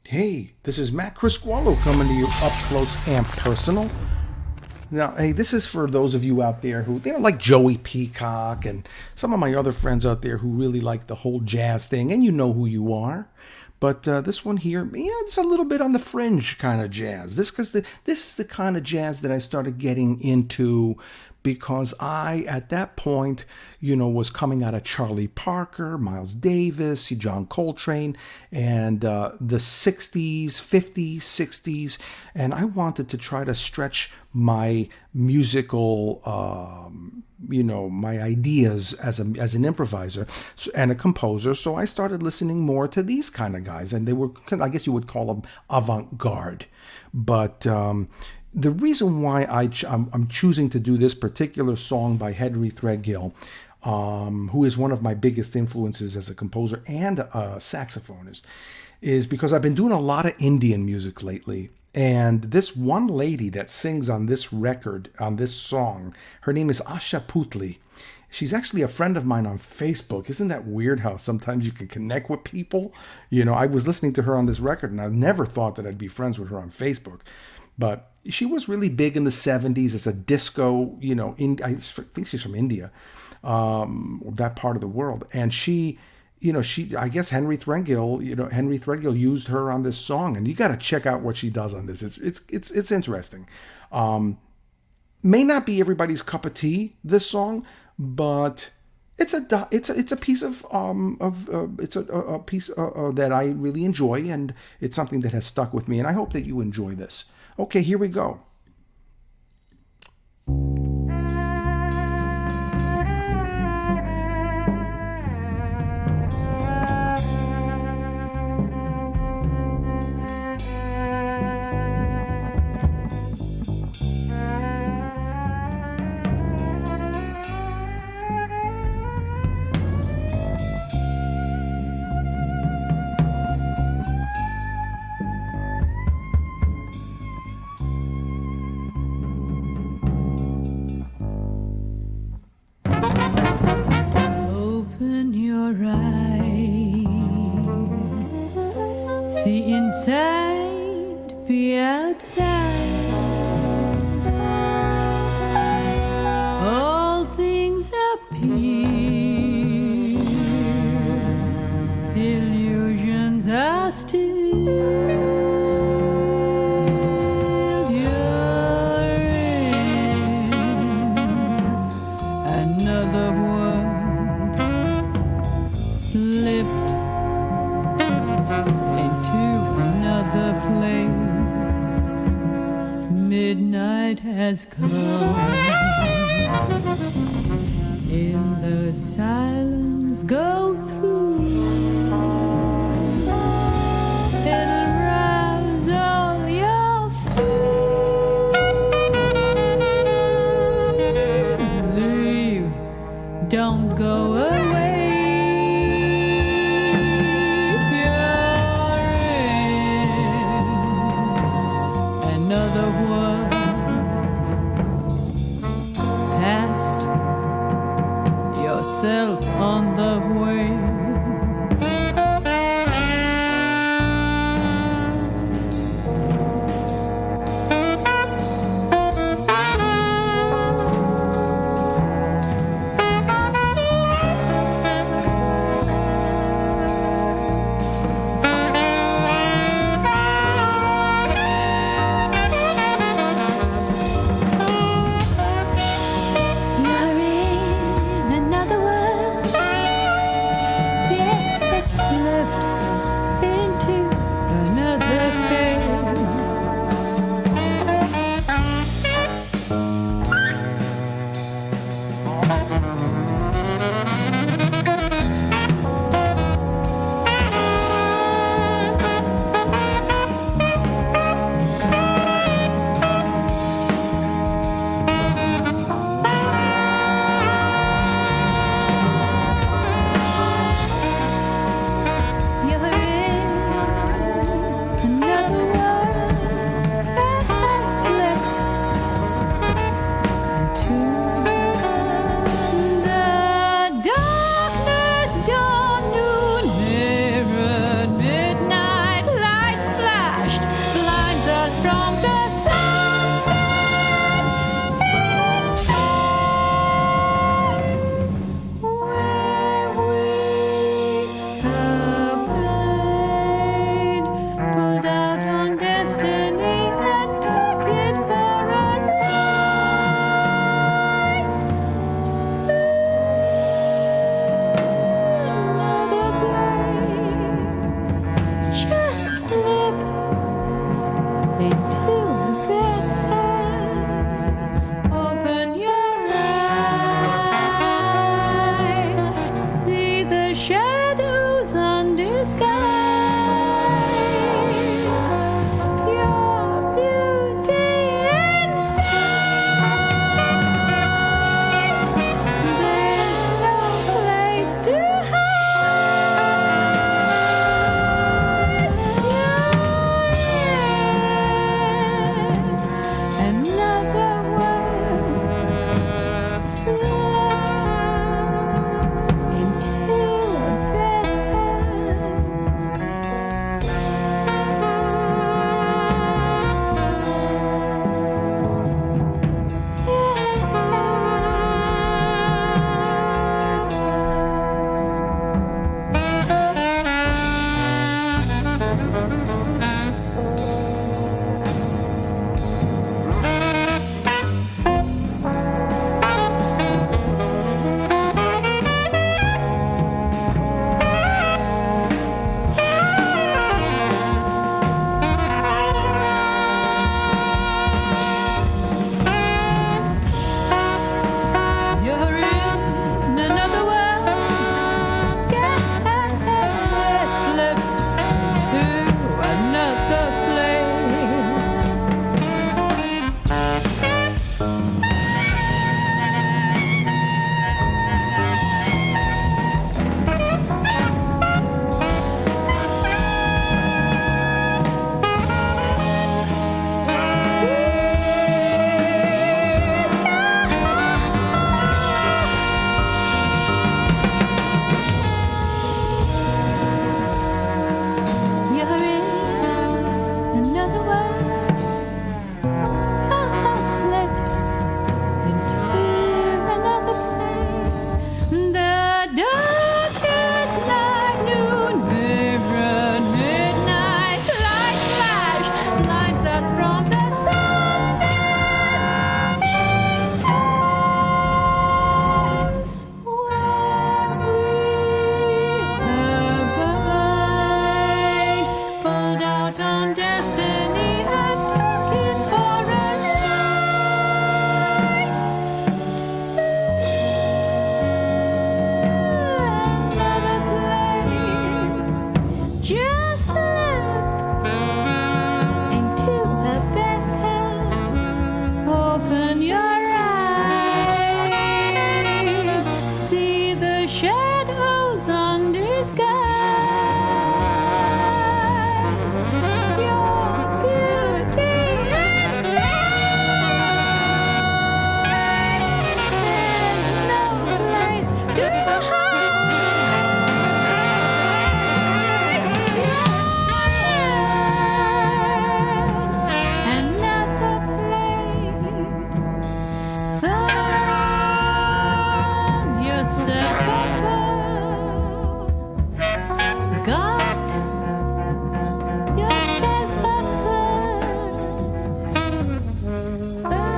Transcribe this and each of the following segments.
Hey, this is Matt Criscuolo coming to you up close and personal. Now, hey, this is for those of you out there who, like Joey Peacock and some of my other friends out there who really like the whole jazz thing, and you know who you are. But this one here, it's a little bit on the fringe kind of jazz. This is the kind of jazz that I started getting into because at that point, was coming out of Charlie Parker, Miles Davis, John Coltrane, and the 60s, 50s, 60s. And I wanted to try to stretch my musical, my ideas as an improviser and a composer. So I started listening more to these kind of guys, and they were, I guess you would call them avant-garde. But the reason why I'm choosing to do this particular song by Henry Threadgill, who is one of my biggest influences as a composer and a saxophonist, is because I've been doing a lot of Indian music lately. And this one lady that sings on this record, on this song, her name is Asha Putli. She's actually a friend of mine on Facebook. Isn't that weird how sometimes you can connect with people? I was listening to her on this record, and I never thought that I'd be friends with her on Facebook. But she was really big in the 70s as a disco, I think she's from India, that part of the world. And I guess Henry Threadgill used her on this song, and you got to check out what she does on this. It's interesting. May not be everybody's cup of tea, this song, but it's a piece a piece that I really enjoy, and it's something that has stuck with me, and I hope that you enjoy this. Okay, here we go. See inside, be outside. All things appear, illusions are still. You're in another world, slipped another place. Midnight has come. In the silence go through. It'll rouse all your fears. Leave, don't go away. Another world, past yourself on the way. You're in another world. Yes, slip to another place. You're in another world. I slipped into another place. The darkest night, noon, mirror, midnight, light flash blinds us from the sunset. Where we abide, pulled out on destiny and took it for a another place. Just slip into a better. Open your eyes, see the shadows undisguised. Your beauty and there's no place to hide. Another place. Found yourself above. Got yourself above. Found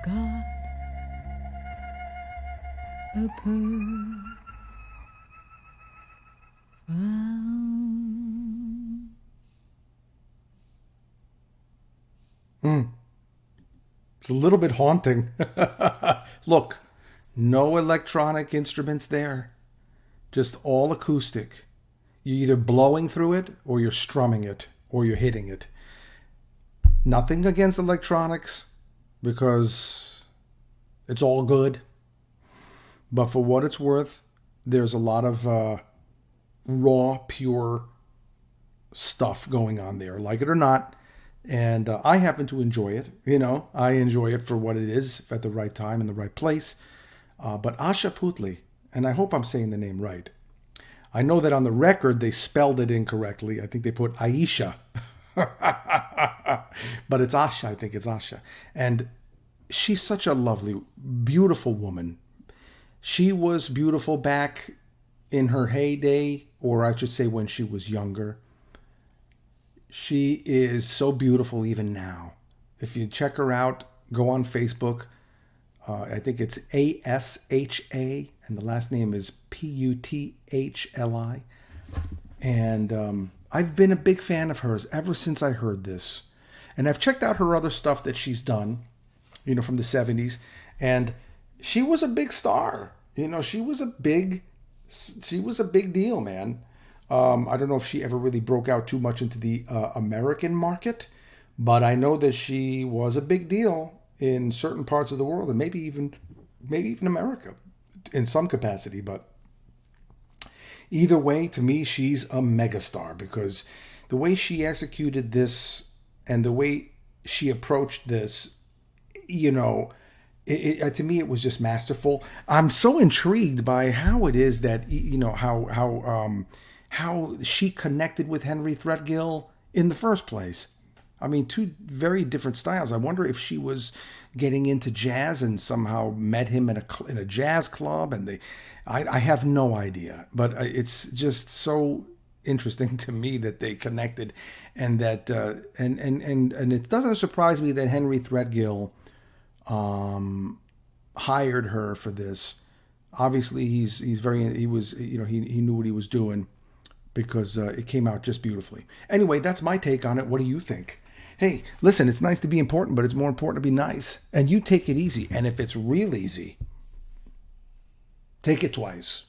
got a pearl found. It's a little bit haunting. Look, no electronic instruments there. Just all acoustic. You're either blowing through it or you're strumming it or you're hitting it. Nothing against electronics because it's all good. But for what it's worth, there's a lot of raw, pure stuff going on there, like it or not. And I happen to enjoy it. You know, I enjoy it for what it is at the right time in the right place. But Asha Putli, and I hope I'm saying the name right. I know that on the record they spelled it incorrectly. I think they put Aisha. But it's Asha. I think it's Asha. And she's such a lovely, beautiful woman. She was beautiful back in her heyday, or I should say when she was younger. She is so beautiful even now. If you check her out, go on Facebook. I think it's ASHA, and the last name is PUTHLI. And I've been a big fan of hers ever since I heard this. And I've checked out her other stuff that she's done, you know, from the 70s. And she was a big star. You know, she was a big deal, man. I don't know if she ever really broke out too much into the American market, but I know that she was a big deal in certain parts of the world, and maybe even America in some capacity. But either way, to me, she's a megastar because the way she executed this and the way she approached this, you know, to me it was just masterful. I'm so intrigued by how it is that how she connected with Henry Threadgill in the first place. I mean, two very different styles. I wonder if she was getting into jazz and somehow met him in a jazz club, and I have no idea. But it's just so interesting to me that they connected, and that and it doesn't surprise me that Henry Threadgill hired her for this. Obviously, he knew what he was doing because it came out just beautifully. Anyway, that's my take on it. What do you think? Hey, listen, it's nice to be important, but it's more important to be nice. And you take it easy. And if it's real easy, take it twice.